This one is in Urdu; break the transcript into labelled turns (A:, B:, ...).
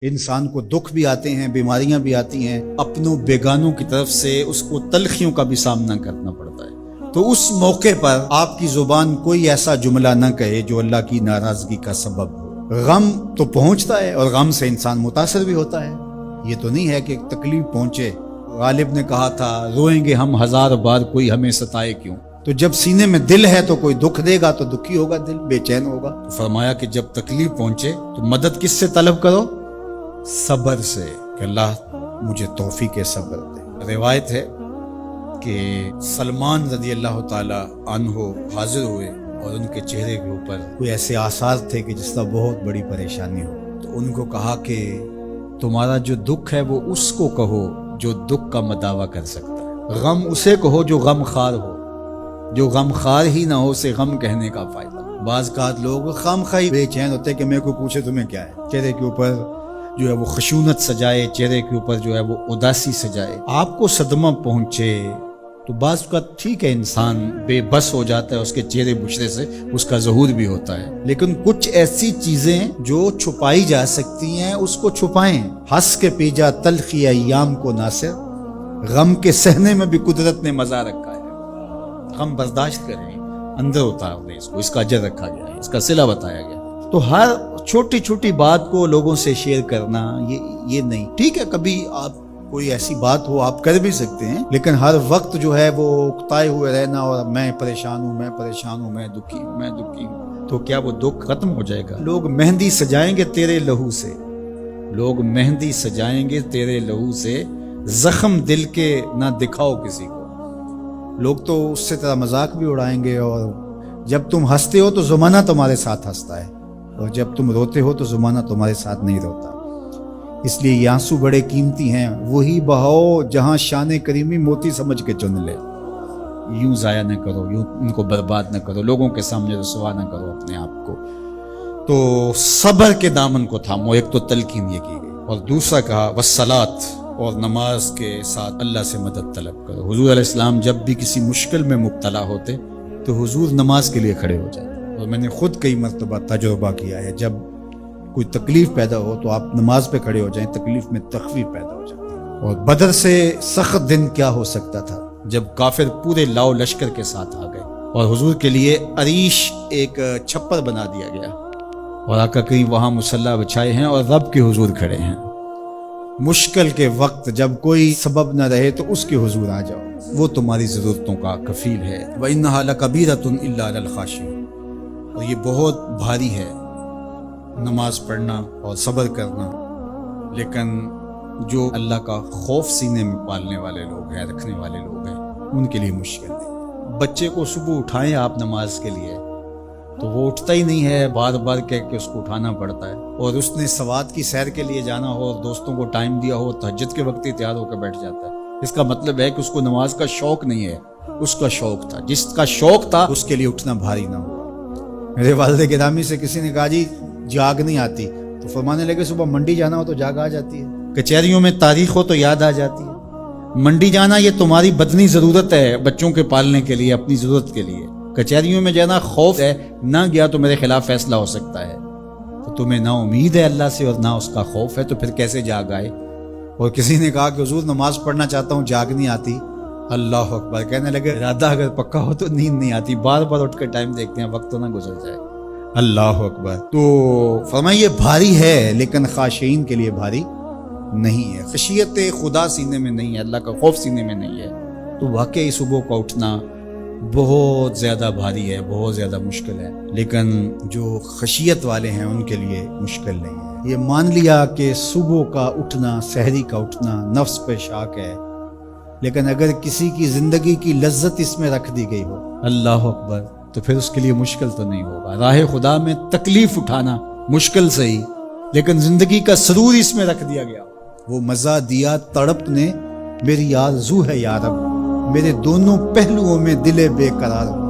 A: انسان کو دکھ بھی آتے ہیں، بیماریاں بھی آتی ہیں، اپنوں بیگانوں کی طرف سے اس کو تلخیوں کا بھی سامنا کرنا پڑتا ہے۔ تو اس موقع پر آپ کی زبان کوئی ایسا جملہ نہ کہے جو اللہ کی ناراضگی کا سبب ہو۔ غم تو پہنچتا ہے اور غم سے انسان متاثر بھی ہوتا ہے، یہ تو نہیں ہے کہ تکلیف پہنچے۔ غالب نے کہا تھا روئیں گے ہم ہزار بار کوئی ہمیں ستائے کیوں۔ تو جب سینے میں دل ہے تو کوئی دکھ دے گا تو دکھی ہوگا، دل بے چین ہوگا۔ تو فرمایا کہ جب تکلیف پہنچے تو مدد کس سے طلب کرو؟ صبر سے، کہ اللہ مجھے توفیق صبر دے۔ روایت ہے کہ سلمان رضی اللہ تعالی عنہ حاضر ہوئے اور ان کے چہرے کے اوپر کوئی ایسے آثار تھے کہ جس کا بہت بڑی پریشانی ہو۔ تو ان کو کہا کہ تمہارا جو دکھ ہے وہ اس کو کہو جو دکھ کا مداوع کر سکتا ہے، غم اسے کہو جو غم خار ہو، جو غم خار ہی نہ ہو اسے غم کہنے کا فائدہ۔ بعض اوقات لوگ خام خواہ بے چین ہوتے کہ میں کو پوچھے تمہیں کیا ہے، چہرے کے اوپر جو ہے وہ خشونت سجائے، چہرے کے اوپر جو ہے وہ اداسی سجائے۔ آپ کو صدمہ پہنچے تو بعض اوقات ٹھیک ہے، انسان بے بس ہو جاتا ہے، اس کے چہرے بچھڑے سے اس کا ظہور بھی ہوتا ہے، لیکن کچھ ایسی چیزیں جو چھپائی جا سکتی ہیں اس کو چھپائیں۔ ہنس کے پیجا تلخی ایام کو ناصر، غم کے سہنے میں بھی قدرت نے مزہ رکھا ہے۔ غم برداشت کریں، اندر اتار دیں اس کو، اس کا اجر رکھا گیا ہے، اس کا صلہ بتایا گیا ہے۔ تو ہر چھوٹی چھوٹی بات کو لوگوں سے شیئر کرنا یہ نہیں ٹھیک ہے، کبھی آپ کوئی ایسی بات ہو آپ کر بھی سکتے ہیں، لیکن ہر وقت جو ہے وہ اکتائے ہوئے رہنا اور میں پریشان ہوں، میں پریشان ہوں، میں دکھی ہوں، میں دکھی ہوں، تو کیا وہ دکھ ختم ہو جائے گا؟ لوگ مہندی سجائیں گے تیرے لہو سے، لوگ مہندی سجائیں گے تیرے لہو سے، زخم دل کے نہ دکھاؤ کسی کو۔ لوگ تو اس سے طرح مذاق بھی اڑائیں گے، اور جب تم ہنستے ہو تو زمانہ تمہارے ساتھ ہنستا ہے، اور جب تم روتے ہو تو زمانہ تمہارے ساتھ نہیں روتا۔ اس لیے یہ آنسو بڑے قیمتی ہیں، وہی بہاؤ جہاں شان کریمی موتی سمجھ کے چن لے۔ یوں ضائع نہ کرو، یوں ان کو برباد نہ کرو، لوگوں کے سامنے رسوا نہ کرو اپنے آپ کو۔ تو صبر کے دامن کو تھامو، ایک تو تلقین یہ کی گئی، اور دوسرا کہا والصلاۃ، اور نماز کے ساتھ اللہ سے مدد طلب کرو۔ حضور علیہ السلام جب بھی کسی مشکل میں مبتلا ہوتے تو حضور نماز کے لیے کھڑے ہو جاتے، اور میں نے خود کئی مرتبہ تجربہ کیا ہے، جب کوئی تکلیف پیدا ہو تو آپ نماز پہ کھڑے ہو جائیں، تکلیف میں تخفیف پیدا ہو جاتی ہے۔ اور بدر سے سخت دن کیا ہو سکتا تھا جب کافر پورے لاؤ لشکر کے ساتھ آ گئے، اور حضور کے لیے عریش ایک چھپر بنا دیا گیا، اور آقا کہیں وہاں مصلی بچھائے ہیں اور رب کے حضور کھڑے ہیں۔ مشکل کے وقت جب کوئی سبب نہ رہے تو اس کے حضور آ جاؤ، وہ تمہاری ضرورتوں کا کفیل ہے۔ وَإِنَّهَا لَكَبِيرَةٌ إِلَّا عَلَى الْخَاشِعِينَ، اور یہ بہت بھاری ہے نماز پڑھنا اور صبر کرنا، لیکن جو اللہ کا خوف سینے میں پالنے والے لوگ ہیں، رکھنے والے لوگ ہیں، ان کے لیے مشکل ہے۔ بچے کو صبح اٹھائیں آپ نماز کے لیے تو وہ اٹھتا ہی نہیں ہے، بار بار کہہ کے اس کو اٹھانا پڑتا ہے، اور اس نے سوات کی سیر کے لیے جانا ہو اور دوستوں کو ٹائم دیا ہو، تہجد کے وقت ہی تیار ہو کے بیٹھ جاتا ہے۔ اس کا مطلب ہے کہ اس کو نماز کا شوق نہیں ہے، اس کا شوق تھا، جس کا شوق تھا اس کے لیے اٹھنا بھاری نہ ہوا۔ میرے والد گرامی سے کسی نے کہا جی جاگ نہیں آتی، تو فرمانے لگے صبح منڈی جانا ہو تو جاگ آ جاتی ہے، کچہریوں میں تاریخ ہو تو یاد آ جاتی ہے۔ منڈی جانا یہ تمہاری بدنی ضرورت ہے، بچوں کے پالنے کے لیے، اپنی ضرورت کے لیے۔ کچہریوں میں جانا خوف ہے، نہ گیا تو میرے خلاف فیصلہ ہو سکتا ہے، تو تمہیں نہ امید ہے اللہ سے اور نہ اس کا خوف ہے، تو پھر کیسے جاگ آئے؟ اور کسی نے کہا کہ حضور نماز پڑھنا چاہتا ہوں، جاگ نہیں آتی۔ اللہ اکبر، کہنے لگے ارادہ اگر پکا ہو تو نیند نہیں آتی، بار بار اٹھ کے ٹائم دیکھتے ہیں وقت تو نہ گزر جائے۔ اللہ اکبر۔ تو فرمائیے بھاری ہے لیکن خاشعین کے لیے بھاری نہیں ہے، خشیت خدا سینے میں نہیں ہے، اللہ کا خوف سینے میں نہیں ہے، تو واقعی صبح کا اٹھنا بہت زیادہ بھاری ہے، بہت زیادہ مشکل ہے، لیکن جو خشیت والے ہیں ان کے لیے مشکل نہیں ہے۔ یہ مان لیا کہ صبح کا اٹھنا، سحری کا اٹھنا نفس پہ شاک ہے، لیکن اگر کسی کی زندگی کی لذت اس میں رکھ دی گئی ہو، اللہ اکبر، تو پھر اس کے لیے مشکل تو نہیں ہوگا۔ راہ خدا میں تکلیف اٹھانا مشکل صحیح، لیکن زندگی کا سرور اس میں رکھ دیا گیا۔ وہ مزہ دیا تڑپ نے، میری آرزو ہے یا رب، میرے دونوں پہلوؤں میں دل بے قرار ہو۔